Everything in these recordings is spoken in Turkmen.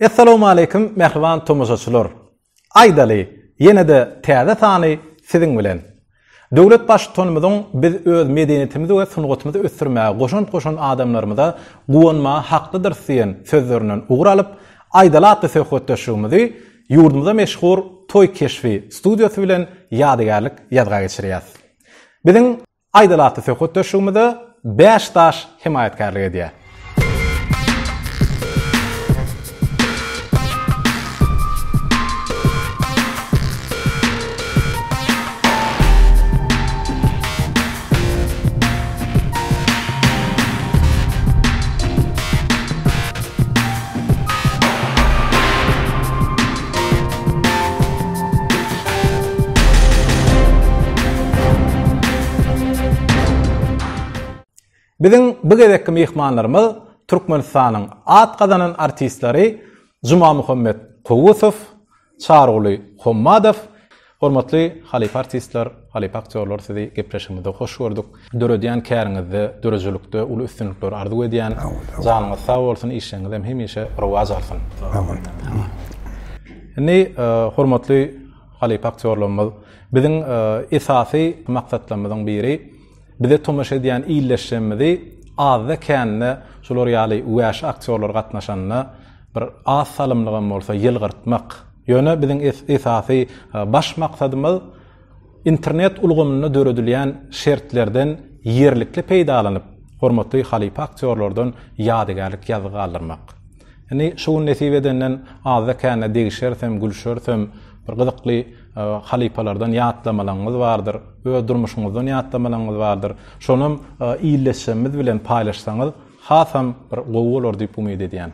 Assalamu alaykum mehriban tomoshaçylar. Aýdaly, ýene-de täze sany siziň bilen. Döwlet başçylygymyzyň biz öz medeniýetimizi we sungatymyzy ösdürmäge goşan adamlarymyza guwanma haklydyr diýen sözlerinden ugur alyp, Aýdaly atly söhbetdeşigimizi ýurdumyzda meşhur Toy Keşfi studiýasy bilen ýadygarlyk ýadga geçirýäs. Biziň Aýdaly atly söhbetdeşigimizi 5 taş himayetkarlyk edýär. Bizim bu gezekki mihmanlarymyz Türkmenistanyň at gazanan artistleri Juma Muhammed Kowusov, Çarogly Hommadow, hormatly halip artistler, halip aktyorlar sizi gepleşigimizde hoş gördük. Döredýän käriňizde, dörejilikde uly üstünlikler arzu edýän, janyňyz sag bolsun, işiňiz hem hemişe rowaj alsyn. Amin. Hormatly halip aktyorlarymyz, biziň esasy maksatlarymyzyň biri bize tomaşa edýän iýleşmemizi azda känne şolar ýaly uwaş aktyorlar gatnaşanyna bir az salymlygym bolsa ýylgyrtmak. Ýöne biziň esasy baş maksadymyz internet ulgamyna döredilýän şertlerden ýerlikli peýdalanyp, hormatly halip aktyorlardan ýadygarlyk ýazygy aldyrmak. Şu nesip edenden azda känne degişersem, gülşersem, bir gyzykly halipalardan ýatlamalarymyz bardyr, öz durmuşyňyzdan ýatlamalarymyz bardyr. Şonum iýleşmemiz bilen paýlaşsaňyz, hasam bir gowy bolar diýip umyt edýän.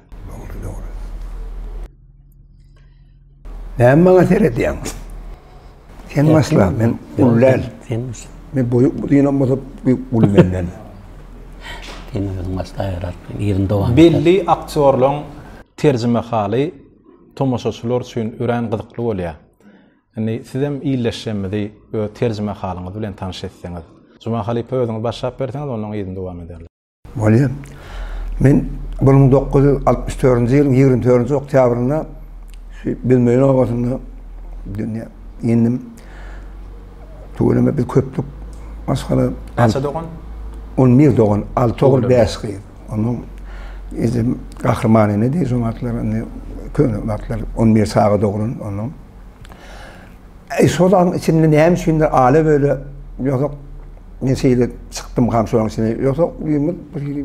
Näme maňa teredýän? Sen masla, men ullal. Men boýuk diýen bolsa ul menden. Sen masla ýarat, ýerinde bar. Belli aktyorlaryň terjime haly tomaşaçylar üçin ören gyzykly bolýar. Sizem iýleşmemizi we terjime halyňyz bilen tanyş etseňiz. Juma halipa özüňiz başlap berseňiz, onuň ýerinde dowam ederler. Bolýar. Men 1964-nji ýylyň 24-nji oktýabrynda bilmeýän owasyny dünýä indim. Tuğulama bir köplük maskara. Kaça doğan? 11 doğan, 6 oğul 5 kız. Onun izim kahramanı ne diye zomatlar, köyün matlar 11 sağa doğrun onun. Sodan içinde neyim şimdi aile böyle yok mesele çıktım kamçıların içine yok bir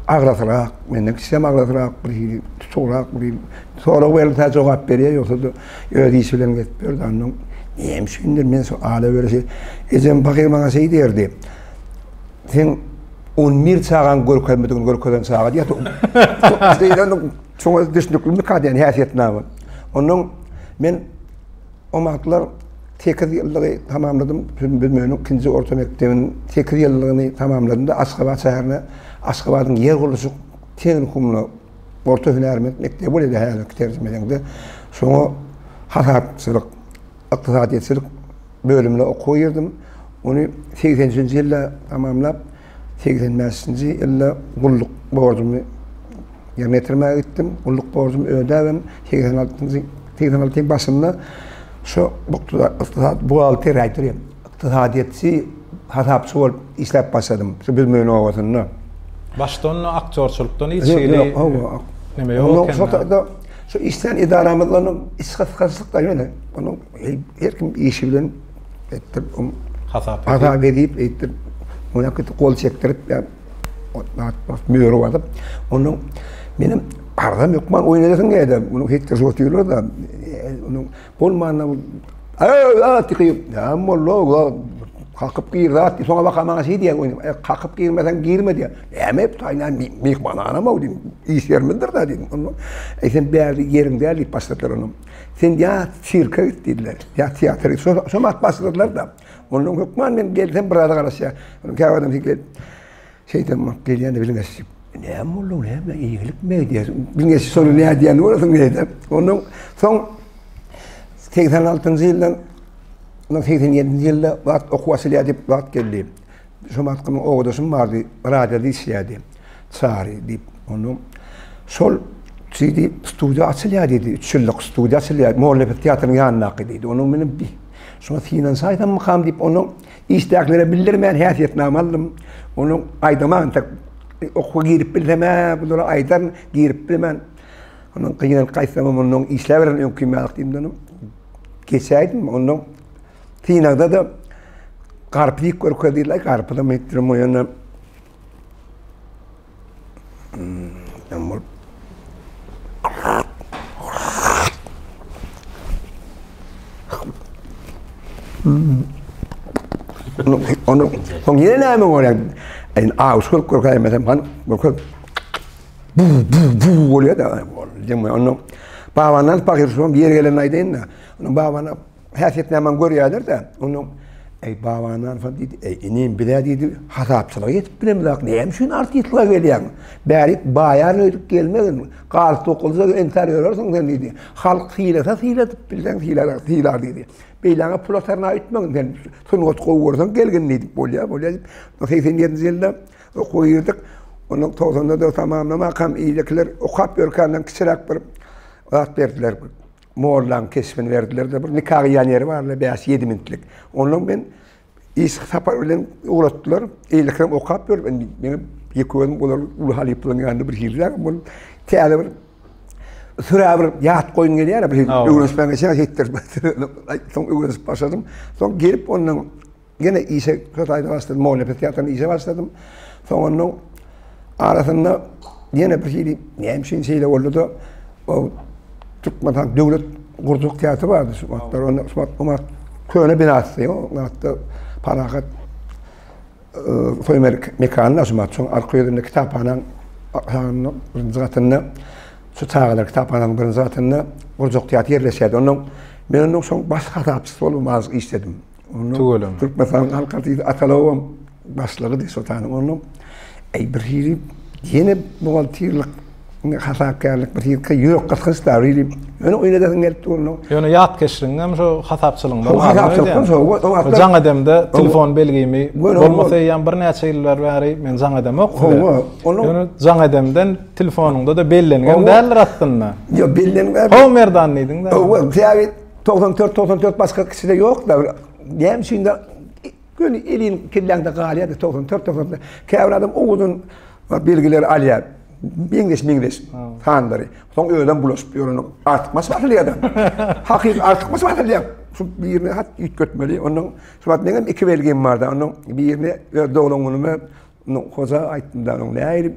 ağlatırak, benim kişisem ağlatırak, bir tuturak, bir sonra böyle cevap veriyor yoksa da öyle işlerin getiriyor da onun neyim şimdi men aile böyle şey izim bakayım bana şey derdi. Sen 11 sağan görkeden sağa diye şeyden çok düşündüklüğümü kadar hasiyetine var. Onun men o matlar 8 yıllığı tamamladım. Bilmiyorum ikinci orta mektebimin 8 yıllığını tamamladım da Aşgabat şäherine Aşgabat'ın yer guruluşu Tenkumlu orta hüner mektebi bolýar häzir terjimede. Soňa hasapçylyk, ykdysadyçylyk bölümine okuýardym. Onu 80-nji ýylda tamamlap 80-nji ýylda gulluk borcumy ýerine ýetirmäge gittim. Gulluk borcumy ödäwem 86-nji başynda şu buhalter aýdyrym. Ykdysadyçy hasapçy bolup işläp başladym. Şu bilmeýän owasyny. Başdan aktyorçulukdan hiç şeyli neme yok. Şu işten idaramyzlaryň isgatgaçlykda ýöne. Onu her kim işi bilen etdir. Hasap edip etdir. Ona kol çektirip müýere batyp. Onu menim ardam ýokman oýnajasyň edem. Onu hiç gözüýürler da. Onu bolmana tiqip. Amollo kalkıp giýirdi. Soňa bakamaňa şey diýen, kalkıp giýirmesen giýirme diýen. Äme taýlan mehman anama diýdim. İş ýermindir da diýdim. Onu sen bäri ýerinde ýalyp başladylar onu. Sen ýa sirka gitdiler. Ýa teatr, somat başladylar da. Onun hukman men gelsem bir arada garaşa. Onun käwadam fiklet. Şeyden gelýände bilmesi. Näme boldu, näme iýilik mi diýär. Bilmesi sonu näme diýen olasyň diýdi. Onun soň 86-njy ýyldan 87-nji ýylda wagt okuwasy diýip wagt geldi. Şomatkyň ogdasym bardy, radioda işledi. Çary diýip onu sol Şimdi stüdyo açılıyor dedi. 3 yıllık stüdyo açılıyor. Muhalefet tiyatrının yanına gidiydi. Onun benim bir sonra finansaydan makam deyip onun isteklere bildirmeyen hayatiyetname aldım. Onun aydaman tak okula girip bilmem, bunlara aydan girip bilmem. Onun kıyınan kaysam onun işlevlerin önkümelik diyeyim onu. Geçeydim onun finalda da karpıyık korku değiller. Karpıda metrim o yana onu yine ne mi oluyor? En ağustos korkayım mesela korku bu oluyor da onu babandan pakirson bir yere gelen aydın da onun babana hasiyetnamen görüyorlar da onu babandan falan dedi inin bir dedi hasapçılık yetip bilemlak neyim şun artıyıtla geliyor bari bayan ödük gelmedin kalk okulda interiyorsun sen dedi halk hilete bilden hilar dedi beylana plotarına etmedin sen sunut kovursan gelgin dedik bolya 87 yılda koyurduk onun tozunda da tamamlama kam iyilikler okap yörkandan kısırak bir vaat verdiler. Moğollan kesmini verdiler de bir nikah yaneri vardı 5-7 minutlik. Onun ben iş saparla uğrattılar. İyiliklerim okap yor. Benim yıkıyordum. Onlar ulu haliplerin yanında bir hildiler. Bunun teyze bir sıra bir yat koyun geliyor ya. Bir uğraşmaya geçen hittir. Son uğraşıp başladım. Son gelip ondan yine işe kötüydü başladım. Muhalefet tiyatrına işe başladım. Son onun arasında yine bir şey neyim şeyle oldu da o Türkmen devlet kurduk tiyatro vardı. Onlar köyüne binası. Hatta Panakat soy mekanına son arkaya kitaphanenin birinci katında şu çağlar kitaphanenin birinci katında kurduk tiyatro yerleşiyordu. Ben onun son başka tapsız olmaz istedim. Türkmen halkatıydı Atalov'un başlığı diye sotanım onu. Bir şey yine muhaltiyerlik hasakarlık bir şey yok katkısı rili. Yani oynadan geldi onu. Yani yat keşringen şu hasapçılığında. O hasapçılık Can adamda telefon belgemi olmasa yan bir neçe yıllar bari men can adam yok. Yani can adamdan telefonunda da bellengen değerler attın mı? Yok bellengen. O merdan neydin de? O yani 94 başka kişi de yok da. Diyem şimdi gönü elin kirlende galiye 94 kavradım oğudun bilgileri alıyor. Binglish hanları. Son öğlen bulaşıp yorunu artması hatırlayadan. Hakik artması hatırlayam. Şu birine hat yük götmeli. Onun şu benim 2 belgem vardı. Onun birine doğulunumu hoca aytımdan onun ayrı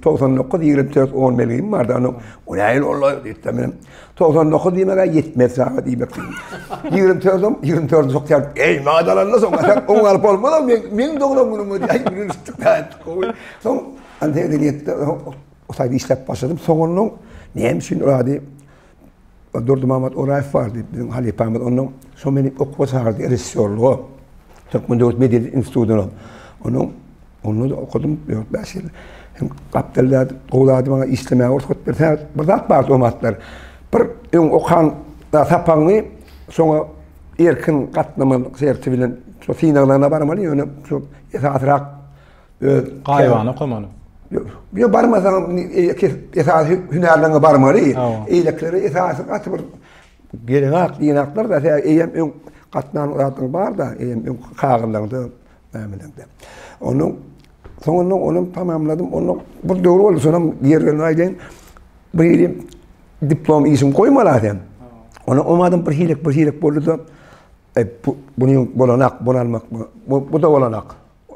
99 24 10 belgem vardı. Onun ayrı Allah dedim. 99 diyemeye yetmez saat iyi bakayım. 24 çok yer. Ey madalarla sonra on alıp olmadan benim doğulunumu diye bir çıktı. Son Antalya'da o sayede işlep başladım. Sonunun neyim şimdi orada Durdu Mahmut Orayf vardı. Bizim Halep Ahmet onun son beni okuma çağırdı. Rejisörlüğü. Türkmen Devlet Medya Enstitüsü'nün. Onu da okudum. Hem kaptalar, oğladı bana işlemeye ortak bir zat vardı o matlar. Bir okan da sapanlı sonra erkin katlaman sertifilen finalarına varmalı. Yani şu esasrak Qayvanı okumanı. Yo barmasan esas hünerlerine barmalı. Eyлекleri esas atır gereğak dinaklar da eyem katlanatın var da eyem kağırlarında memlekte. Onu tamamladım. Onu bu doğru oldu sonra yerlerine aydın bir diplom isim koymalardım. Onu umadım bir hilik oldu da bunu bolanak bonalmak mı? Bu da olanak.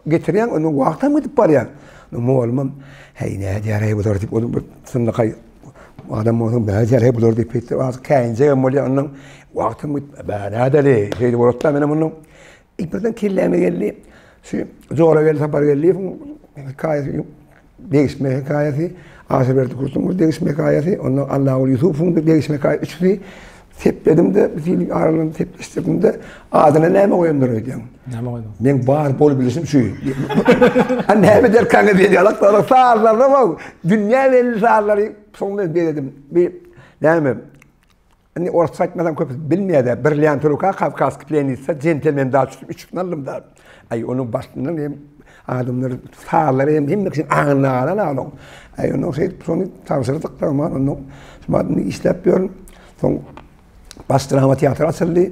Getiriyen onu vakta mı dip var ya? Muğalmam hey ne diye bu dört onu sonra kay adam onu ne diye bu dört petti az kayınca molya onun vakti mı ben adale şey bu orta benim onun İbrahim kirleme geldi şu zora geldi sabah geldi hikayesi değişme hikayesi Asabert kurtulmuş değişme hikayesi onun Allah'u Yusuf'un değişme hikayesi tepledim de bir aralığını tepleştirdim de adına neyme koyunduruyordum. Neyme koydun? Ben bağır bol bilirsin şu. Neyme der kanka diye yalaklarla sağırlar da var. Dünya belli sağırları sonunda dedim. Bir neyme hani orta saçmadan köpüs bilmeye de Brilliant Ruka Kafkas Planet'sa Gentleman daha çıktım. 3 aldım da. Ay onun başından adamlar sağları hem için ağırlığa alalım. Onu sonu tavsırdık da onu şimdi istemiyorum. Son Bastıramı tiyatro asıllı.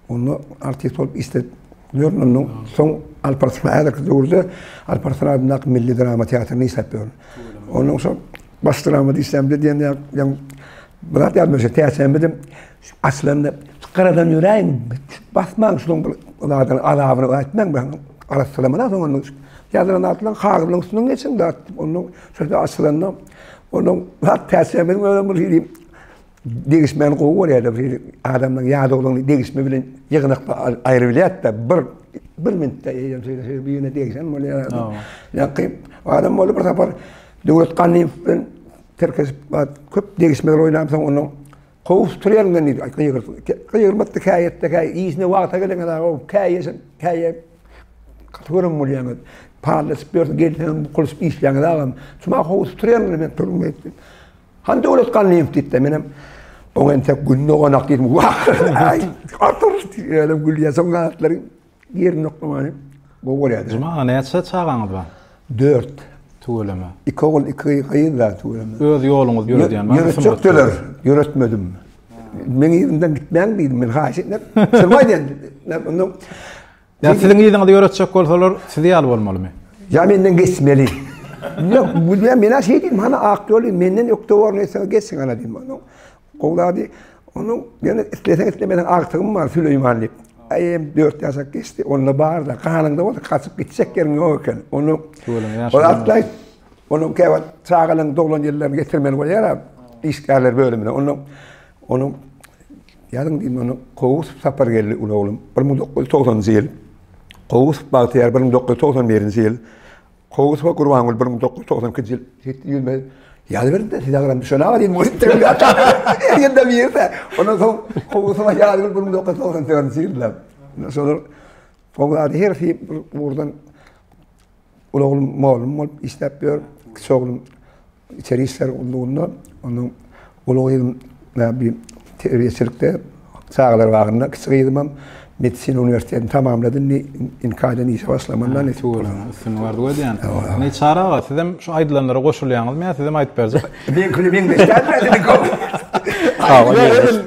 Onu artist olup istemiyorum. Onu son Alparslan'a doğru Alparslan'da milli drama tiyatrını istemiyorum. Onun son Bastıramı istemdi diyen yani bırak yazmışım tiyatromu aslında karadan yüreğim basmam şunun onlardan alavını etmem ben arastıramına sonra yazılan altından kağıdın üstüne geçin de onun şöyle aslında onun tiyatromu öyle bir değişmen kovu ya da bir adamın yadı olan değişme bile yığınakta ayrılıyat da bir mintte yani bir yine değişen böyle yani adam böyle bir sefer devlet kanunu Türkiye köp değişmeler oynamsan onun kovuşturuyorlar ne kıyırmatta kayette iyisine vakta gelen kadar o kaye katılırım mı yani parla spor gelden bu kurs iş yani da ama kovuşturuyorlar ben durmayayım han devlet kanunu titte benim onun tek günü ona dedim vah atır öyle gül yazanlar yer noktaları bu var ya Cuma ne çağırdı var? 4 Tuğlama. İki da tuğlama. Öz yolunuz yürüdü yani. Yürütçüler, yürütmedim. Ben evinden gitmeyen değilim, ben haşetler. Sırmaydı yani. Ya sizin iyiliğinde yürütecek olsalar sizi alıp olmalı mı? Ya benden geçmeli. Yok, bu ben şey değilim, hani aktörlüyüm, benden yok da var neyse geçsin ana diyeyim. Kovladı, onu yani istemeden artığım var Süleymanlı. Ayım 4 yaşa geçti, onunla bağırdı. Kanında oldu, kaçıp gidecek yerin yokken. Onu atlayıp, onu kevat sağalan dolan yerlerini getirmeni var ya, işgaller bölümüne. Onu yarın diyeyim, onu Kovus Sapar geldi oğlum. 1990 yıl. Kovus Bahtiyar 1991 yıl. Kovus ve Kurbangül 1992 yıl. Ya verdi de size aran şuna var diyeyim, muhtemelen yerinde bir yerde. Ondan sonra Kovus'a yardım 1994 yılda. Sonra Kovus'da her şey buradan oğlum malum istemiyor. Oğlum içeri işler olduğunda onun oğlum bir teorisirlikte sağlar varında kısaydım. Medicine Üniversitesi'ni tamamladım. İnkâden iyisi başlamandan ne tuğulama. Üstün vardı öyle yani. Ne çara var? Sizem şu aydılanlara koşuluyanız mı ya? Sizem ayıt berce. Ben de isterdim.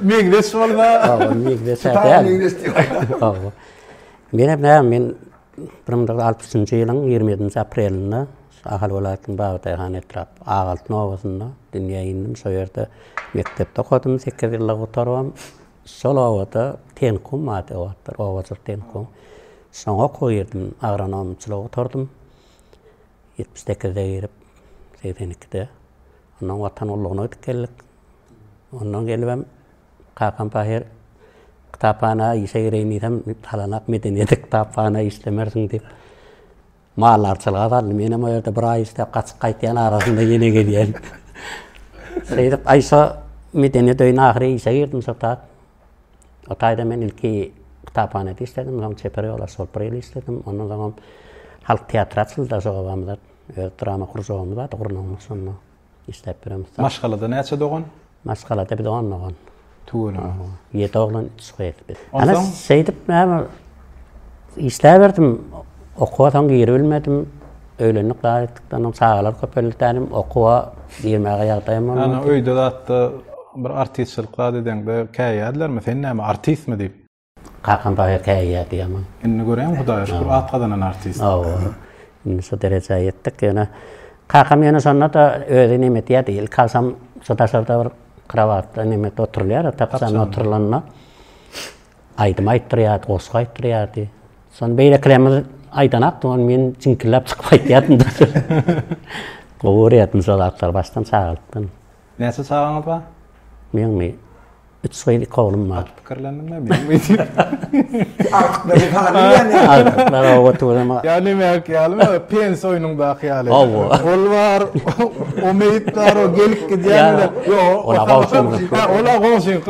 Ben de şu valla. Ben 1960 yılın 27 aprelinde Ahal Vilayeti'nin Bağdatayhan etraf Ağalt Novası'nda dünya indim. So yerde mektepte okudum. 8 yıllık oturum. Sol ovada tenkum adı ovattır. Ovacık tenkum. Sonra koyurdum. Agronomçılığa oturdum. 78'de girip 82'de. Ondan vatan olduğunu ödük geldik. Ondan gelibem Kakan Pahir kitapana işe gireyniydem. Talanak medeniyeti kitapana işlemersin deyip. Mağalarçılığa vardım. Benim o yerde bir ay isteyip kaçık kaytayan arasında yine geliyen. Seydip Aysa medeniyet öyün ahire işe girdim sotak. O tayda ben ilki kitaphanede istedim. Zaman Çeperi ola Solpreli istedim. Ondan zaman halk tiyatro açıldı soğuvamda. Drama kursu da kurulmuş sonra istep birim. Maşgalada ne açı doğun? Maşgalada bir doğun doğun. Tuğulama. 7 oğlan çıkıydı bir. Ana seydip isteverdim. Okuvadan geri bilmedim. Öğlenlik daha ettikten sağlar köpelliklerim okuva 20 ayaktayım. Ana öyde de hatta bir artistçılıkla dediğinde kayadiler mi? Sen ne mi? Artist mi deyip? Kakan Pahir kayadi ama. İnni göreyim Hudaya şükür at kadınan artist. İnni şu dereceye yettik yani. Kakam yana sonra da öyle nimet ya değil. Kalsam soda bir kravatta nimet oturuluyor. Tapsan oturulanına. Aydım ayttırıyat, osu ayttırıyat. Sonra böyle kremir aydan attım, men cinkillap çıkıp aytıyatım. Koğur yatım solatlar baştan sağlıktın. Neyse sağlanıp ha? Men 3 soylik oğlum var. Fikirlendim ne bileyim. Artıkları falan yani. Artıkları o oturma. Yani merak yani pens oyununda hayali. Ol var, o meyitler, o gelip gidiyenler. Ola konuşun. Ola konuşun.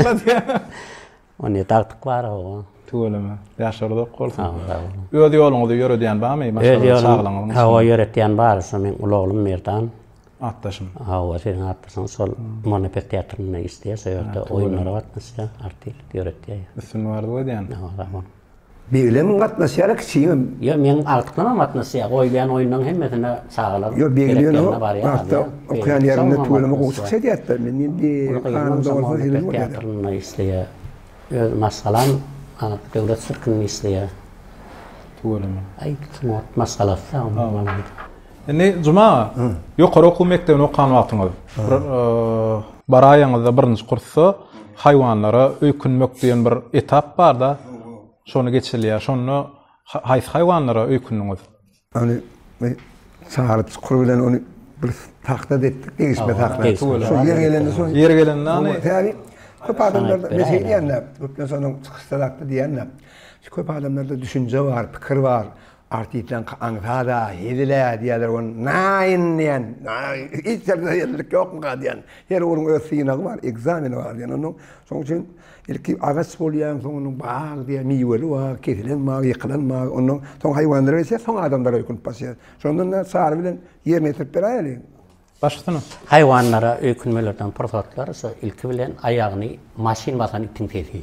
O ne taktık var o. Tuğulama. Yaşarda kolsun. Öde yolunu da yürüdüyen var mı? Öde yolunu hava yürütüyen var. Benim oğlum Merdan. Attaşım. Hava senin attaşın sol Monopet Tiyatronu'na isteye. Söyledi oyunları var mesela. Artık yürütüyor. Üstün vardı o diyen. Beýlemin gatnaşýarak kiçigim. Yo men artykdan atnasy goýlan oýundan hemmesine sagılar. Yo beýlen o. Hatta okuyan ýerinde tuğlamy goşuk sedýatda. Men indi kanymda bolsa film bolýar. Teatrny isleýär. Masalan, döwlet sirkini isleýär. Tuğlamy. Ay, smart masalasy ama. Cuma, ýokary okuw mekdebine okan wagtyňyz. Bir aýaňyzda birinji kursda haywanlara öýkünmek diýen bir etap bar da. Şonu geçilýär, şonu haýsy haywanlara öýkündiňiz? Hani çağırıp çukur bilen onu bir takda etdik, değişme takda. Şu yer gelende son. Yer gelende hani? Yani köp adamlarda mesela diyenler, köpten sonra çıkıştarakta diyenler. Köp adamlarda düşünce var, fikir var. Artiyetlen anfada, hedile diýerler onu. Nain diýen. Hiç yerlik yok mu diýen. Her onun öz synagy var, egzameni var diýen. Onun soň üçin ilki agaç bolýan, soňuň baý diýen miweli var, kesilen ýykylan onun soň haýwanlara ise soň adamlara öýkünip başlar. Şondan da sar bilen ýerine ýetip berýär. Başlasyna. Haýwanlara öýkünmelerden pursatlar, so ilki bilen aýagyny maşin basan itin tesi.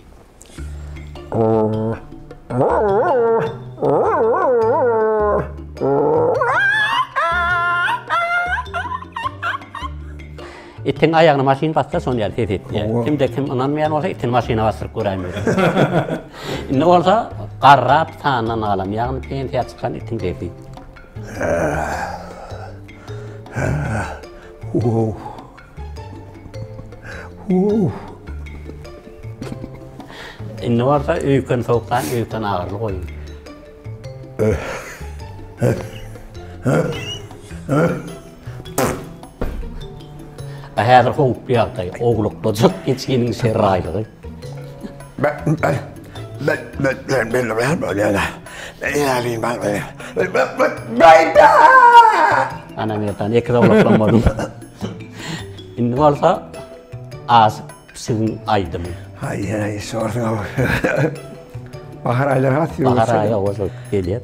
İtin ayağına maşin bassa son yer tehdit. Kimde kim inanmayan olsa itin maşina bastırıp göremiyor. Ne olsa qarrap tanan alam. Yani pensiya çıkan itin tehdit. Ne olsa öykün soğuktan öykün ağırlık oyun. Häzir hoňup ýagdaý, oglukda jyk geçgeniň şerraýlygy. Ana meýatan iki ogluklanmadym. Indi bolsa az sizin aýdym. Hay, sorma. Bahar ayları hatırlıyor musun? Bahar ayı o geliyor.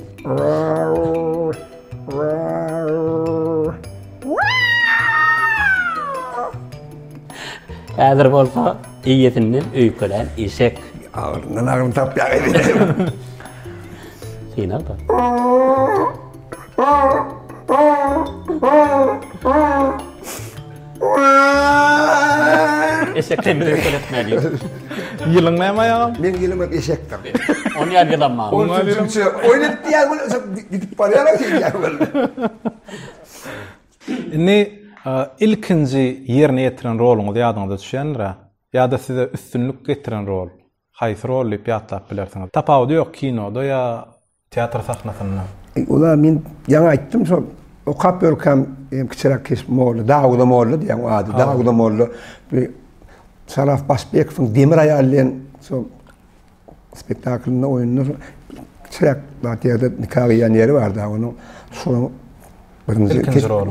Häzir bolsa iýetinden öýkelen eşek. Ağırından ağırını tapýar edi. Sina da. Eşekden öýkeletmeli. Ýylyň näme ýagam? Men ýylyň eşekdim. Onu ýergelenma. Oynat diýär bol, gidip barýar diýär bol. İlkinji ýerine ýetiren roluňyz ýadyňyza düşendir. Ýa-da size üstünlük getiren rol. Haýsy rolly ýatlap bilersiňiz? Tapawdy ýok kinoda ýa teatr sahnasynda. Ola men ýa aýtdym şol. O kap ölkem kiçirak kesip moğlu, Dağda moğlu diýen adı, Dağda moğlu. Saraf Basbekov'un Demir Ayarlayan spektaklinde oyununda kiçirak Batı'da nikah yiyen yeri vardı onun. Sonra İlkinci rol.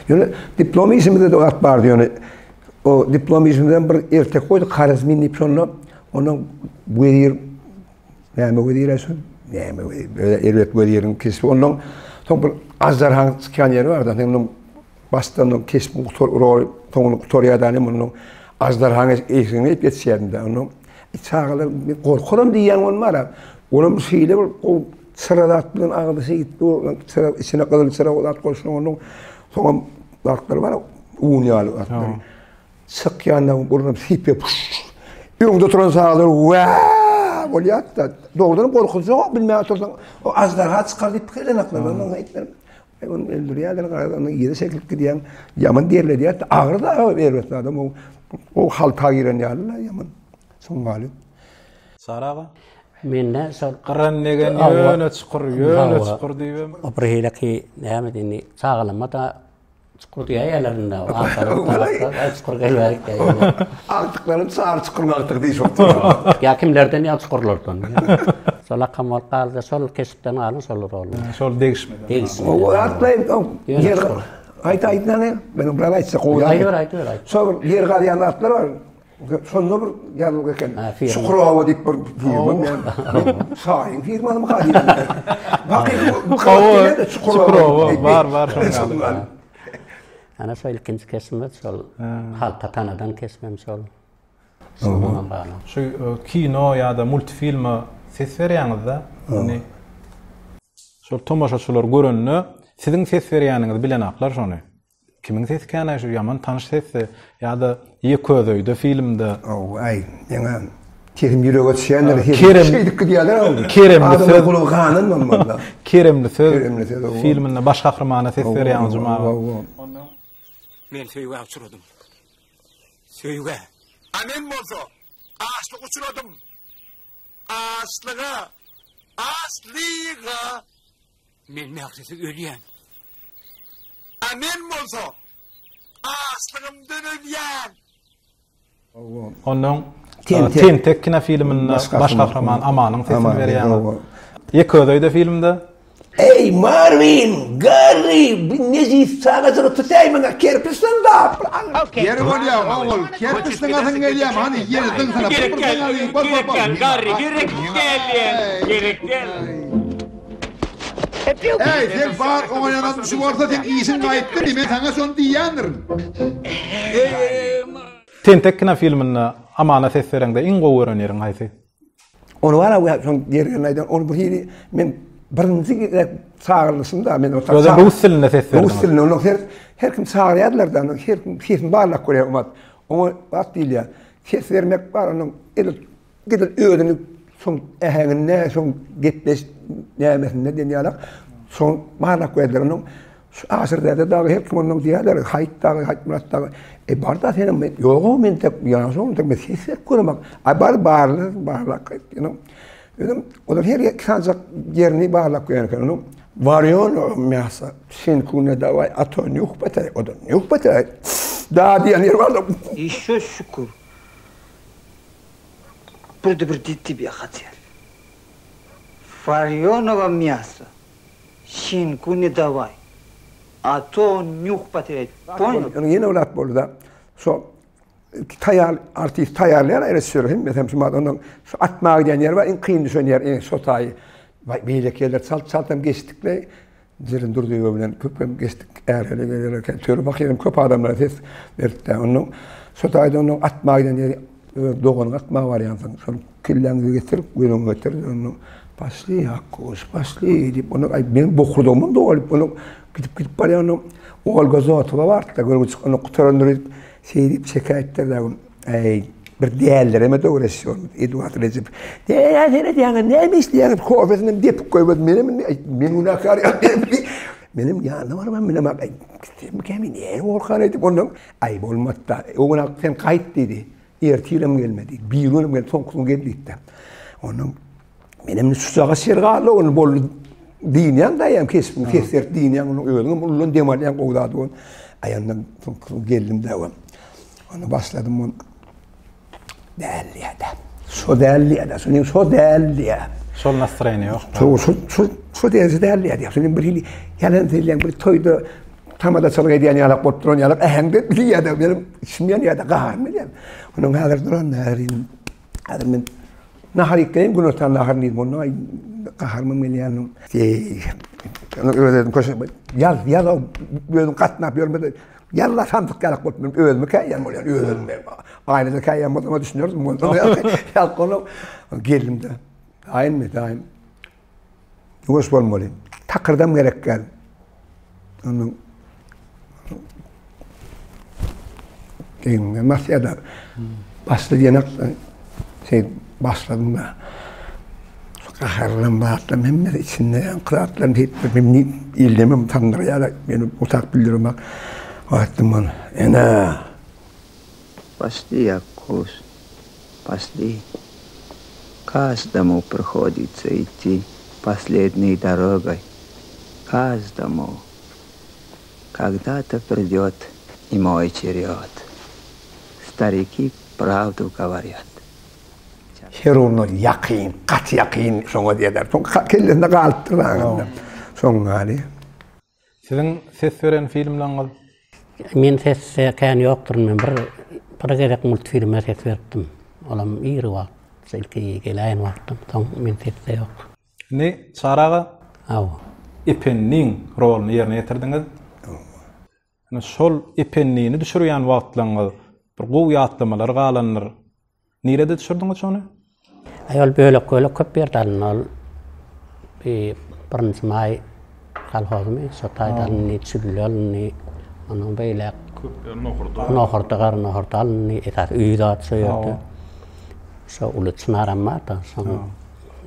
Yani diplomi isminde de at vardı yani. O diplomi isminden bir ertek koydu, karizmin diplomla onun bu yer, neyme bu yer esun? Neyme bu yer, böyle ervet bu yerin kesip onun son bir Azdarhan çıkan yeri vardı. Onun baştan kesip rol, onun Toryadan onun Azdarhan esini hep yetişerdi. Onun çağlar korkuram diyen onun var. Onun şeyle o sırada atların ağabeysi gitti. Sıra içine kadar sıra at koşun onun son atları var. Unyalı atları. Sık yanına buradan hip yapış. Yolda oturan sağlar vaa bolýat da doğrudan korkunç bilmeye otursan o Azdarhan çıkardı pekelen aklına. Onun ayetler onu öldürýärler, onu ýere çekilip gidýän yaman derler diýär. Ağır da berwet adam o halta giren ýalylar yaman. Soň galyp. Saraga. Menne şol Qırran negen ýöne çykyr diýip. O bir helaki näme diýeni çağlamada çykyr diýerlerinde çykyr gelberik diýer. Altyklaryň çağır çykyrmakdyk diýip. Ya kimlerden ýa çykyrlardan. Şola kamal qaldy, şol kesipden alyn şol rol. Şol degişmedi. O atlayıp yer aytaytnany ben bir aýtsa goýar. Aytyr. Şol yer galýan atlar var. Sonda bir ýalyk eken. Şukurova diýip bir firma. Saýyn firmanyň galýan. Bu kawada Şukurova var şol. Ana şol ikinci kesme şol halta tanadan kesmem şol. Şu kino ýa-da multfilm ses berýäňizde, ýani şol tomaşaçylar görünni, siziň ses berýäniňizi bilen aklar şonu. Kimin ses kene şu yaman tanış sesi ýa-da ýeközöýde filmde. Ay, ýa-da Kerim ýürege düşýänler şeydik diýerler. Keremli söz guluganyň normalda. Keremli söz filminde baş gahrymana ses berýän juma. Men söýge uçuradym. Söýge. Amen bolsa açlyk uçuradym. Aslyga men nähsesi ölýän. Amen bolsa aslygymdan ölýän. Onuň Tentek kina filminde baş gahrman Amanyň sesini berýän. Ýeközöýde filmde Ey Marvin, Gary, binnezi sağa tutaymaňa kerpisden da. Yer bolýar, oğul. Kerpisden atyň gelýär, hani yerden sana. Gerek gel, Gary, gerek gel. Hey, sen bar oýanan şu bolsa sen iýisin gaýtdy, men sana şonu diýändirim. Tentek kina filminde Amana ses berende iň gowy öňeriň haýsy? Onu wara şoň ýerine aýdan, onu bir men birinji çağırlysynda men o rus dilinde ses berdim. Rus dilinde onu her kim çağırýarlardan, her kim barlak görýär umat. O wagt diýilýär. Ses vermek bar onun gidip öýdüni soň ähäňine soň getleş nämetinde denýärler. Soň barlak görýärler onu. Şu asırda da her kim onun diýerler, haytmuratda. Barda senin yoğu men tek ýanaşyň tek ses görmek. Barlak, o da her kanjak yerini barlak görýär onu. Varyon mesa sen kune davay aton yok beter o da yok beter. Da diýen yer barda. Еще şükür. Предупредите тебя хотел. Вареного мяса. Шинку не давай. А то нюх потерять. Понял? Onu yeni olat bolda. So artist tayarlayan rejissör hem onun şu atmağı diýen yer var, en kıyın düşen yer, en sotayı. Beýlekeler çaltam geçtikle jerin durduğu bilen köpem geçtik äreler gelirken törü bakýarym köp adamlar ses berdi. Onun sotayda onun atmağı diýen yer doğan atmağı var ýansın. Şol killeňi getirip gölüň götürdi. Onu pasly diýip onu men bokurdum dogalyp onu gidip barýan onu ol gazotowa barda görüp onu qutarandyrıp seýdip şekaýetler ey bir diýerlerime döwreşýär. Eduard Recep. Diýerler näme işleýär? Kofesini dep goýbad men una kar. Benim ýanyma var men mak kemin ýer gorkan edip onu ay bolmatda. Ona sen gaýt dedi. Ertirim gelmedi. Bir gün gel soňky geldi. Onun benim susaga sergaly onu bol dinýän daýam kesip keser dinýän onu öýüň bolun demalýan gowdady on. Aýandan soňky geldim dawam. Onu başladım onu. Dälliýär. So dälliýär. So dälliýär. Şol nasraýny ýok. So dälliýär. Şoň bir hili ýalan diýen bir toýda tamada çalgy diýen ýalak botduran ýalak ähäňde diýýär benim işimden ýa-da gaharmy diýen. Onun häzir duran närin. Häzir men naharykkym günotan naharny bunu gaharmy milýanyň. Onu öýledim köşe. Ýal öýüm gatnap ýörmedi. Yalla sandık galak botmam ölme kayan bolýar ölme. Aýnyda kayan bolma düşünýärdüm. Ýal konu gelimde. Aýnmy daýym. Ýuwaş bolmaly. Takırdam gerek gel. Onu Eýme masýada başly ýanak başladım da. Gaharlan barda memme içinde qıratlan hep memni ildemem tanrıya beni utak bildirmek. Aytdım onu. Ena. Пошли, Якуш, пошли. Каждому приходится идти последней дорогой. Каждому. Когда-то придет и мой черед. Старики правду говорят. Her onu yakın, kat yakın soňa diýerler. Soň kellende galtdyran. Soň gali. Siziň ses beren filmlaryňyz Men ses kän ýokdur, men bir gerek multfilme ses berdim. Olam ýyry wagt, selki gelen wagtym, soň men ses ýok. Ne çaraga? Aw. Ipenniň roluny ýerine ýetirdiňiz. Ana şol ipenniňi düşürýän wagtlaryňyz bir gowy ýatlamalar galanlar. Nirede düşürdiňiz şonu? Ayol böyle köp berdi ol birinci may kalhozmy sotaydan çüllölni onun beýle nohurda etat üýdat söýerdi. Şo uluçnaramma da şoň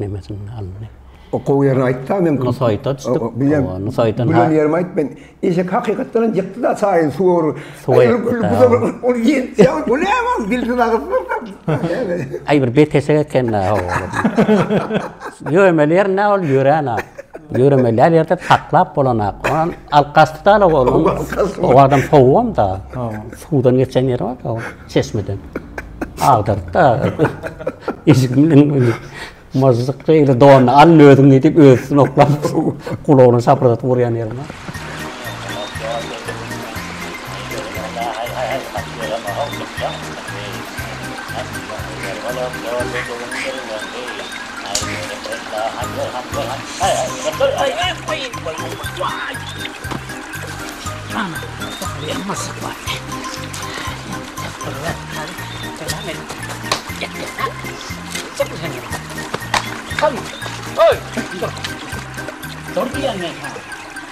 nemesin alny. O kowyaryn aýtdy men. Nosoýtan. Bulan ýerim aýt ben işe hakykatdan ýykdy da saýy suwur. O ýet ýa bu näme bildi da. Ay bir betese kenna. Ýömeler näol ýörana. Ýöremeler ýerde taklap bolanak. Onan alqastydan oğlum. O adam sowam da. Suwdan geçen ýer bar da çeşmeden. Ağdırda. İşgimden mazlık ile doğanı anlıyordum deyip ölsün oklap kulağını sapırdatıp vuruyan yerine.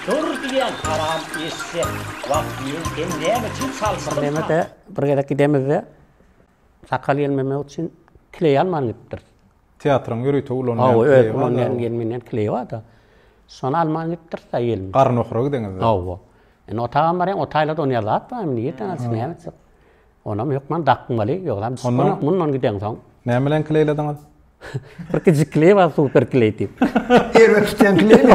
Durdiyan haram isse vaktiyin neme için salsın. Nemede bir gidemizde sakal gelmeme için kley almanlıktır. Teatrın yürüytü ulan. Evet, ulan gelmenen kley var da. Sonra almanlıktır da gelmiş. Qarın oxuru deniz. O otağım var ya, otayla da oynarlar da, niyetten alsın hemen. Onam yok man dakmalı, yok lan. Bundan giden son. Ne bilen kleyledin? Porque kley var super kley tip. Erwetsten kley.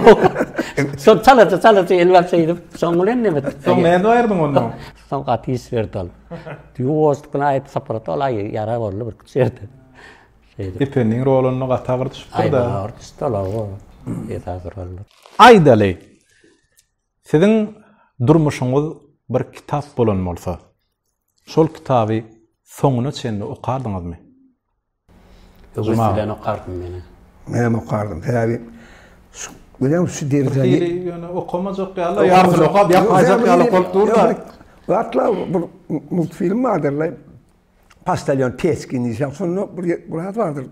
Son çalatı elbap şeydi. Son mulen ne mi? Son ne ayırdın onu? Son katis verdi. Diyoruz ki ayet sapırtı olay yara varlı bir şeydi. İpenin rolunu katağırdı şüpür da. Aynen artist ola o. Yetazır oldu. Aydali, sizin durmuşunuz bir kitap bulunmalsa, şol kitabı sonuna çenli okardınız mı? Öbürsüden okardım beni. Ben okardım. Tabi. Biliyor musun şu dereceli? Yani okumacak ya Allah yardım okab yapacak ya Allah durda. Vatla bu multfilm vardır. Pastelyon teskinliği sonra buraya vardır.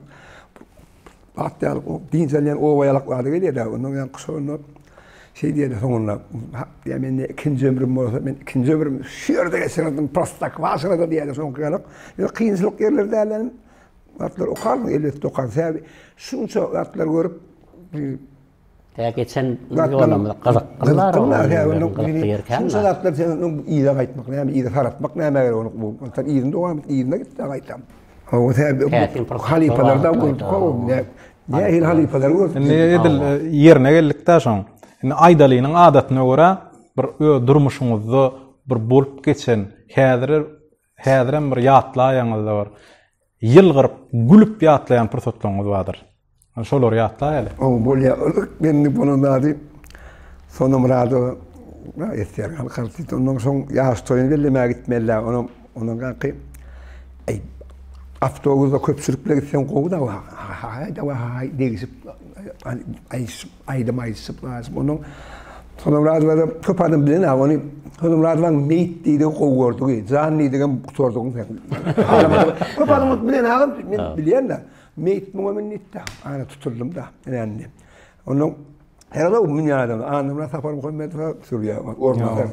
Hatta o dinselyen ovayalıklarda geliyor da onun yan sonra şey diye sonunda ya ben ikinci ömrüm olsa ben ikinci ömrüm şurada geçirdim prostak vasıra da diye sonra kıyınçılık yerlerde derlerim. Atlar okardım elbette okardım. Tabi şunca atlar görüp ya geçen yolumda kazaklar var. Şunca atlar senin iyide kaytmak, yani iyide taratmak, ne meğer onu bu. İyinde o iyinde gitti kaytam. O tabi halifelerden gördük. Ne il halifeler gördük. Ne edil yerine geldikten sonra Aydali'nin adatına göre bir durmuşunuzda bir bulup geçen häziren bir ýatlaýaňyz da bar. Yılgırıp gülüp ýatlaýan persotlaňyz bardyr. Şolar ýatlaýaly. O bolýa ben bunun adı sonum rado ýetýär halkarty ondan soň ýaştoýuny bellemä gitmeler onun gaky avtobusda köpçülükle gitsen gowy da hay degişip aydyp lazım onun sonum rado köp adam bilen onu sonum radoň meýit diýdi gowy gördük zanny diýen sorduň sen köp adam bilen agam men bilýän da meýit muňa nitde ana tuturdum da yani onun herhalde o dünýada anymra Safar Muhammedow Suriýa ormanda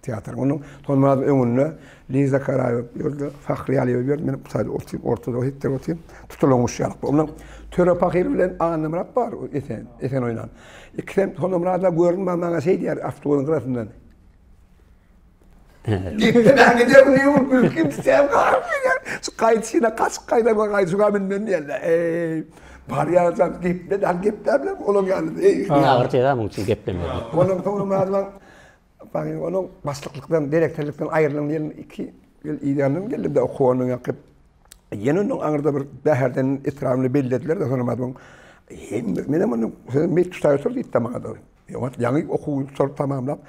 teatr onun sonunda öňünde Liza Karayew ýördi Fahry Aliýew ýördi men sadä ortada hitler otym tutulmuş ýalyk onun töre pahyr bilen anymra bar esen oýnan ikisem sonunda görün maňa şey diýär avtobusyň gyrasyndan ben gidiyorum diyor ülkem sen kayıtsına kaç kayda var kayıtsına binden diyorlar var ya sen gipte oğlum yani ağır şeyler mi için gipte mi onun sonra bakın onun başlıklıktan direktörlükten ayrılan yerin 2 yıl ilanım geldi de okuyanın yakıp yeni onun ağırda bir değerden etrafını belirlediler de sonra madem benim onun met tutayotlar diye tamam da yani okuyu sonra tamamlap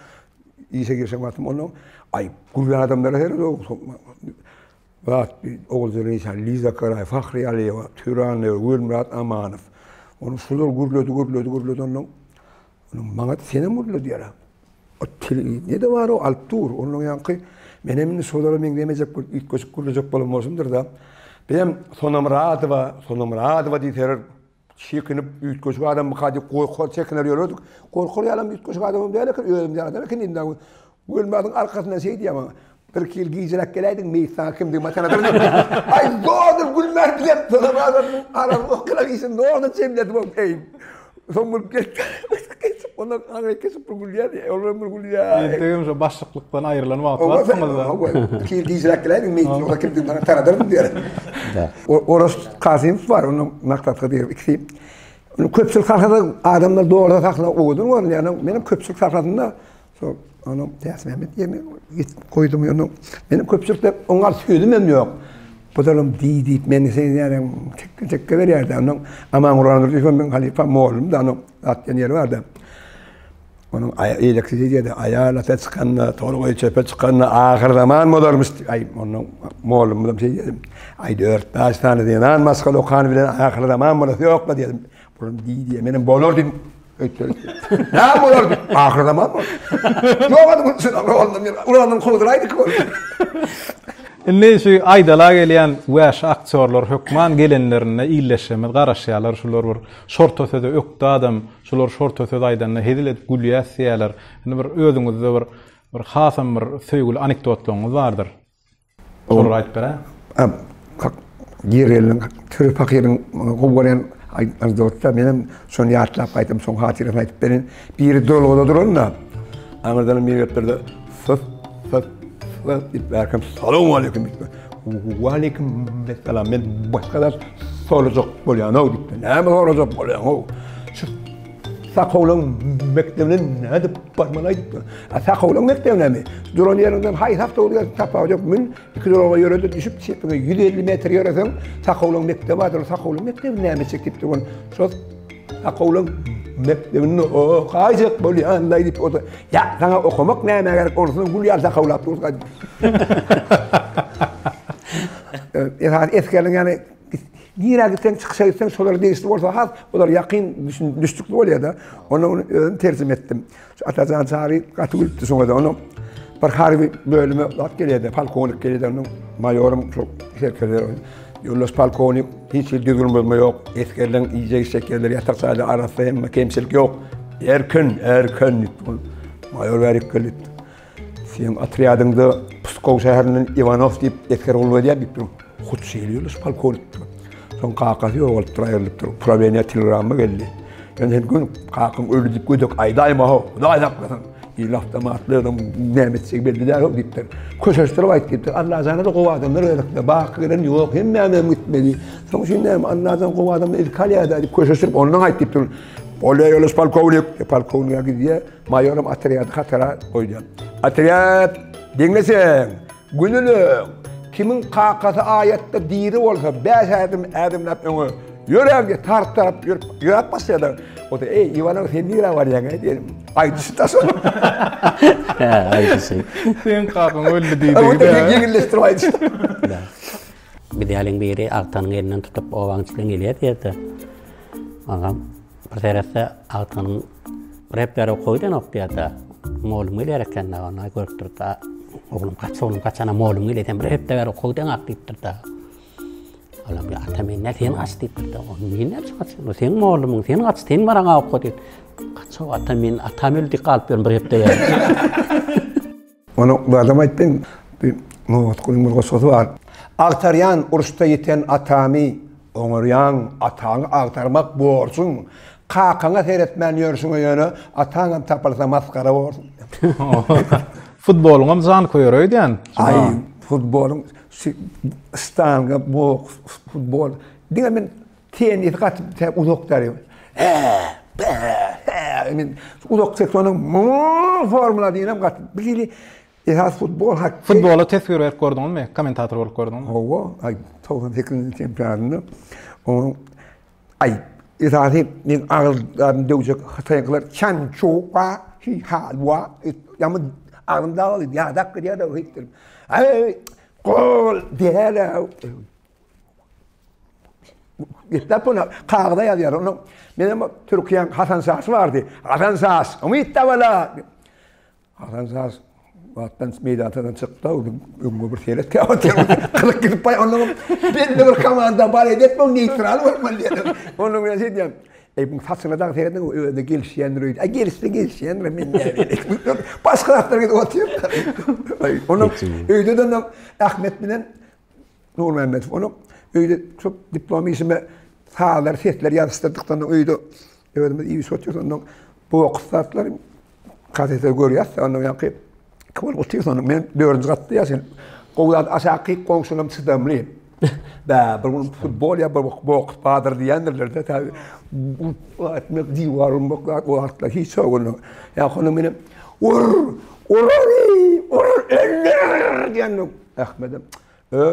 iyise girsem vatim onu ay gurgan adamlara her o vat oğulları insan Liza Karayew Fahry Aliýew Türanler Gülmurat Amanow onu şular gurlödü onun maňa senem gurlödü diýär ne de var o altur onun yankı menemin sodalı men demejek ilk köçüp gurlejek bolmosumdur da Benim Sonamradova diyter şikinip ütköşük adam kadi korkor çekinler yürüdük. Korkor yalan ütköşük adamım değil ki ölümden adam ekinden ölmedin arkasından şey diye ama bir kil giyecek geleydin meysan kimdi matana ay doğdur gülmer bilen Sonamradova'nın aram o kadar isim doğru çemledi bu ey. Son Ona kesip gülüyor, olur gülüyor. Dedim şu başlıklıktan ayrılan vaat var. Kil giyecekler, meydan o kimdi bana tanıdırım diyor. Orası Kasım'ız var, onun maktatı diyor ikisi. Köpçülük halkada adamlar doğruda takla oğudun var yani benim köpçülük halkadında onu Teyas Mehmet diye koydum onu. Benim köpçülükte onlar söylemem yok. Bu da deyip beni sen yani çekke verirdi onun aman oranı ben halife moğolum da onun atyan yeri vardı. Onun elektrik dedi ayağına çıkanla torbayı çöpe çıkanla ahir zaman modurmuş ay onun moğolum şey dedim. Ay 4-5 tane diye nan maskalı okan bilen ahir zaman modur yok mu dedim. Bunun diye benim bolor dedim. Ne bolor dedim. Ahir zaman mı? Yok adamın sen ulandım koduraydı ki. Ne şu aydala gelen waş aktörler hükman gelenlerine illeşemez garaşyalar şular var şort ötede öktü adam şular şort ötede aydanna hedilet gülýäsýärler bir özüňizde bir hasam bir söýgül anekdotlaryňyz bardyr. Şol aýdyp bera. Yerelin tür pakirin gowaran anekdotda menem şonu ýatlap aýdym şoň hatyryny aýdyp berin biri dolgoda duranda amardan biri ýetdirdi fıf Berkem selamun aleyküm. Ve aleyküm selam. Ben bu kadar soracak bolyan o dipte. Ne mi soracak bolyan o? Şu Sakoğlan mektebinin ne de parmanaydı. Sakoğlan mektebine mi? Duran yerinden hayır hafta oluyor tapacak mün. 2 dolara yürüdü düşüp çiftine 150 metre yürüsen Sakoğlan mektebi vardır. Sakoğlan mektebine mi çekip duran? Şu Sakoğlan mektebinin o kayacak bolyan da dip o da ya sana okumak ne gerek olsun gülüyor Sakoğlan durdu. Eskerler yani Nira gitsen çıkışa gitsen soruları değişti olsa has, olar yakın düştüklü oluyor da onu tercih ettim. Atacan Çağrı katıldı sonra da onu bir harbi bölümü at geliyordu, Palkonik geliyordu onun mayorum çok şirketler Yollos Palkonik hiç ilgi durumum yok. Eskerlerin iyice şekerleri yatak sahada arası hem kemsilik yok. Erken mayor verip geldi. Sen atriyadında Pskov şehrinin Ivanov deyip esker olma diye bir hut şeyliyoruz Palkonik. Son kakası yok olup durayırlıp durup. Proveniya telegramı geldi. Ben her gün kakım öldük koyduk. Aydayma ho. Daydak kadın. Bir lafta maatlıyordum. Mehmetçik belli der o deyipler. Köşeştiri vayt deyipler. Allah sana da kova adamlar öyle. Bak giren yok. Hem memem gitmedi. Sonra şimdi Allah sana kova adamlar ilkaliyada deyip köşeştirip ondan ait deyipler. Olaya yoluz Palkovnik. Palkovnik'a gidiyor. Mayorum atriyatı katara koyacağım. Atriyat dinlesen. Günülüm. Kimin kakası ayette diri olsa 5 adımlap onu yüreğe tartıp yürüp basıyorlar. O da ey Ivanov sen nira var ya dedim. Aydısı da sonra. Aydısı. Sen kakın öyle deydi. O da yengilleştirme aydısı. Bir de biri Altan'ın elinden tutup o vancılığın geliyor dedi. Ağam bir tarafta Altan'ın repleri koydu noktaya Moğolum gelirken de ona görüp da oğlum kaçana moğolum gelirken bir hep de ver koydu aktiftir da. Oğlum ya atamen ne sen aktiftir da. Onu yine çıkarsın. Sen moğolumun sen kaç sen varana okudu. Kaço atamen atamel di kalp bir hep de ver. Onu bu adam aytpen bir Muhammed Kulimur Gosotu var. Aktaryan ursta yeten atami onuryan atağını aktarmak borçun. Kakana seyretmen yörsün o yönü, atağın tapılsa maskara borçun. Futbolun amzan koyuyor yani. Ay futbolun stanga bu futbol. Dinle ben tenis kat uzak tarıyorum. Uzak seksiyonun formula diyeyim kat. Bilili esas futbol hak. Futbolu tesvir ver gördün mü? Kommentator olup gördün mü? Ova ay 98 şampiyonluğu. O ay esası nin ağızdan dövecek hatayaklar çan çoğa hi halwa yamı ağında ya dakika diye de hittim. Ay gol diye İstapona kağıda yazıyor onu. Benim Türkiye'nin Hasan Sas vardı. Hasan Sas. Umit Tavala. Hasan Sas Vattan meydandan çıktı. Ömür bir seyret kağıt. Kılık gidip bay onların belli bir komanda var etmem neutral var mı diye. Onun ben şey diyeyim. Bu saçına da seyredin öyle gelişenler öyle. Gelişenler men ne. Başka taraflara gidip oturuyor. Onun öyle de Ahmet bilen Nur Mehmet onu öyle çok diplomasını sağlar setler yarıştırdıktan öyle öyle iyi sotuyor ondan bu okusatlar gazetede görüyor. Ondan yakıp kabul oturuyor. Men 4. katta yaşın. Qo'ydan aşağı komşunum sıdamlı. Da bir futbol ya bir boks badır diyenlerlerde tabi atmak divarım baklar o artla hiç sorun. Ya konum benim vur eller diyen Ahmet'im.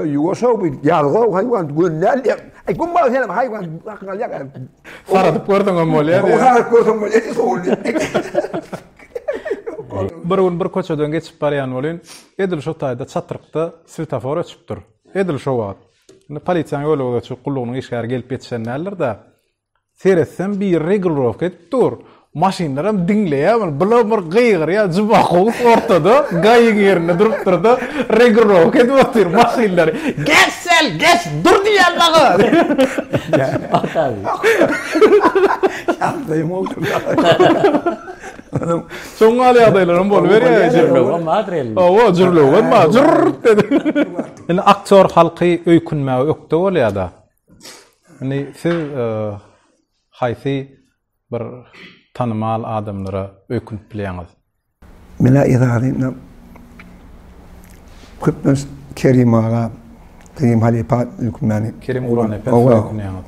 Yugoslav bir yargı hayvan günler diye. Ay bu mal selam hayvan akıl ya. Faradıp gördün o mol ya. O kadar gördüm mol Bir koçadan geçip barayan bolyn. Edil şu tayda çatırıqda svetofor öçüpdir. Edil şu wagt. Polisiýanyň öyle geçip kullugynyň işgär gelip ýetişenler de seretsem bir regularok etdir. Maşinlaram dinleýär, bir gyýgyr ýa jybak ortada, gaýyň ýerine durup durdy. Regularok etdir maşinler. Geçsel, geç dur diýär bagy. Yaptım oldu. Soňaly ýagdaýlarym bolberýär. Jürlüğün madrel. O jürlüğün madrel dedi. Yani aktör halkı öykünmäge ökde bolýar-da. Yani siz haýsy bir tanymal adamlara öykünip bilýäňiz? Mena idaryna köpüs Kerim ağa, Kerim Halipa öykünmäni. Kerim Gurany öykünýäňiz.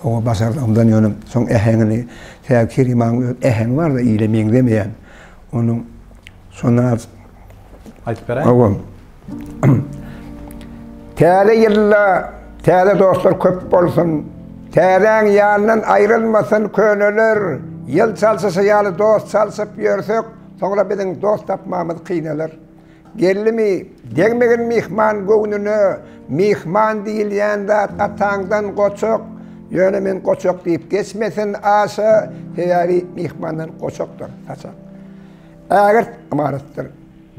O basardan ýönüm soň ehengini täze Kerim ağa eheng bar da ilemeň demeýän. Onuň sonar aýtyp berä. Täze ýylla, täze dostlar köp bolsun. Täzeň ýanyndan aýrylmasyn könüler. Ýyl çalsasa ýaly dost çalsyp ýörsek, soňra biziň dost tapmamyz kynalır. Gellimi, degmegin mihman göwnüne, mihman diýilýän zat ataňdan goçak, ýöne men goçak diýip geçmesin aşa, heýari mihmandan goçakdyr. Äger amaratdyr.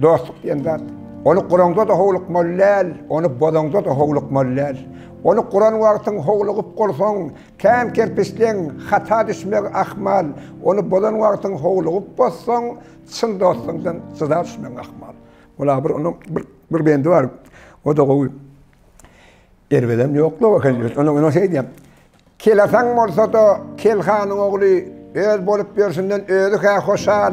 Dostluk diýen zat, onu Kur'anda da howluk mollal, onu bodanda da howluk mollal. Onu Kur'an wagtyň howlugyp bolsaň, kän kerpisleň hata düşmek ahmal, onu bodan wagtyň howlugyp bolsaň, çyn dostlygyňdan sıda düşmek ahmal. Ola bir onu bir bendi var. O da gowy. Erwedem ýokla bakan. Onu şey diýem. Kelasaň bolsa da kelhanyň ogly öz bolup ýörsinden özü ka hoşal.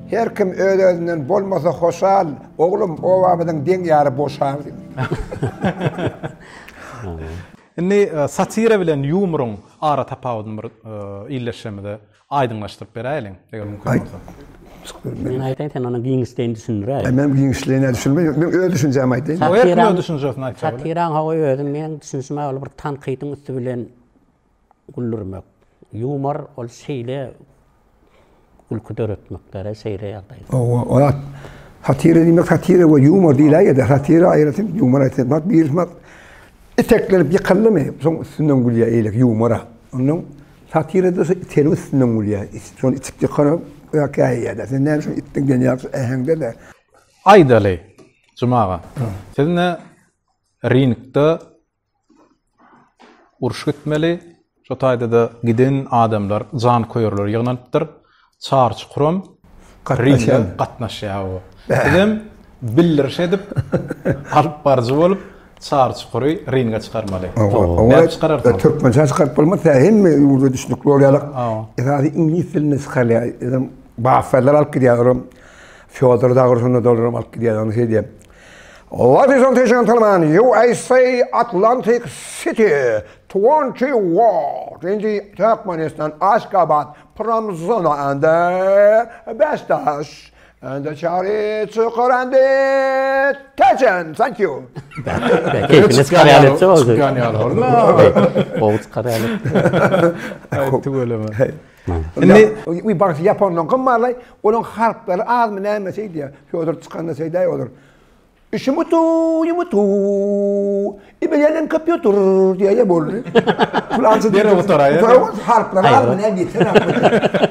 Her kim öz-özünden bolmasa hoşal. Oglum o wagtyň deň ýary boşar. Inni satira bilen humorun ara tapawydyň bir illeşmede aýdyňlaşdyryp beräýin, eger mümkin bolsa. Men aýtaýyn sen onu giňişden düşünýär. Men giňişlerine düşünmeýär. Men öz düşünjäm aýtaýyn. O ýerden düşünjeksin aýtsa. Satiraň hawy özüm meniň düşünjeme ol bir tanqydyň üstü bilen gullurmak. Humor ol şeýle gulky döretmekler, şeýle ýagdaý. O satira diýmek satira we humor diýilýär ýa-da satira aýratym humor aýtmak birmek eteklenip ýykylmy soň üstünden gülýär eýlek humora. Onuň satirada terus üstünden gülýär. Soň içip ýykarap ýa-da sen näme şu itdiň genýär ähengde de. Aýdaly. Jumaga. Sizinle ringde uruş gitmeli. Şu taýda da giden adamlar jan koýarlar ýygnanypdyr. Çarç kurum ringde gatnaşýar. Dedim bildirş edip alyp barjy bolup çarç kury ringge çykarmaly. O Türkmençe çykaryp bolmasa hemme ýurda düşünikli bolýarlar. Ýa-da ingliz dilini çykarýar. Bafalar alyp gidýär. Fyodor Dagorsyny dolaram alyp gidýär. Onu diýem. Ladies and gentlemen, USA Atlantic City 20 Ward in the Turkmenistan, Ashgabat, Pramzona and Bestaş and the Charity Çukur Techen. Thank you. Keyfiniz karyalet oldu. Çıkanýar orla. Oğuz karyalet. Tuğulama. We bak Japondan gymmarlay, onun harpleri az mı näme diýär. Fyodor çykanda diýär olur. Yumutu. İbelenen kompüter diye boldy. Fransız dere oturaya. Harplar az mı näme diýär.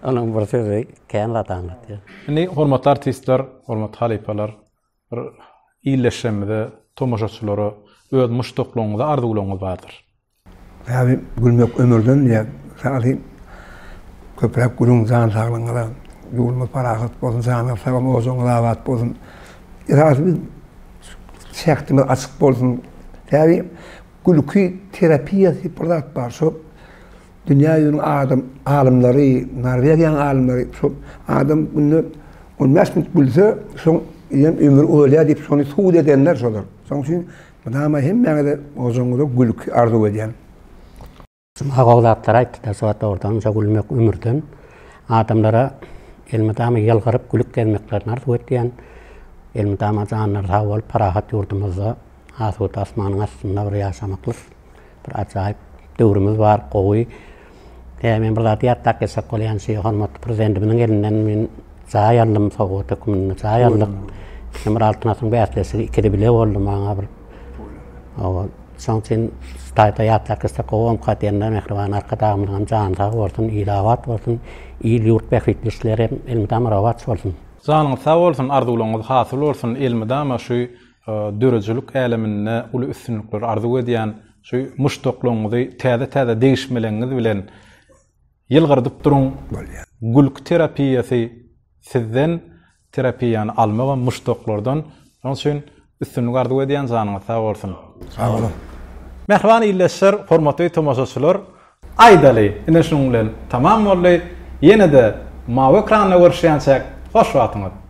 Onun bir sözü kän gatanlyk. Indi hormatly artistler, hormatly halypalar, bir iýleşmede tomaşaçylary öz muşduklugyňyza arzuwlagyňyz bardyr. Tabi gülmek ömürden ya sağlayayım. Köprek gülün zan sağlığına yolma parahat bolsun, zana sağlam olsun, lavat bolsun. Biraz bir şeklimiz açık bolsun. Tabi gülkü terapiyası pırdat var. So, dünyanın alimleri, Norvegiyan alimleri, so, adam bunu 15 minut bilse, son ömür öyle deyip sonu suud edenler solar. Son için, madama hem de o zaman gülkü arzu eden. Agawlatlar aýtdy da soat ordan gülmek ömürden adamlara elmedama ýalgaryp gülüp gelmeklerini arzu etýän elmedama janlar hawal parahat ýurdumyzda asut asmanyň astynda bir ýaşamakly bir ajaýyp döwrümüz bar gowy. Men bir zat ýatdak etsek bolýan şey hormatly prezidentimiň elinden men jaýalym sowgat hökümini jaýallyk Emir Altınasyň bäslesi ikide bile boldum maňa bir. Şoň üçin staýda ýatdak etsek gowam katýanda mehriban arkadamyň janyna bolsun, ilawat bolsun, il ýurt bähritlisleri elmedama rawat bolsun. Janyňyz sag bolsun, arzuwlaryňyz hasyl bolsun, elmedama şu dörejilik äleminde uly üstünlikler arzu edýän şu muşduklugyňyzy täze değişmeleňiz bilen ýylgyrdyp durun. Gülk terapiyasy sizden terapiýany almagan muşduklardan şoň üçin üstünlik arzu edýän janyňyz sag bolsun. Sağ olun. Mehriban illeşler, hormatly tomaşaçylar, aýdaly, ine şoň bilen tamam boldy. Ýene-de mawy ekranda görüşýänçek hoş wagtyňyz.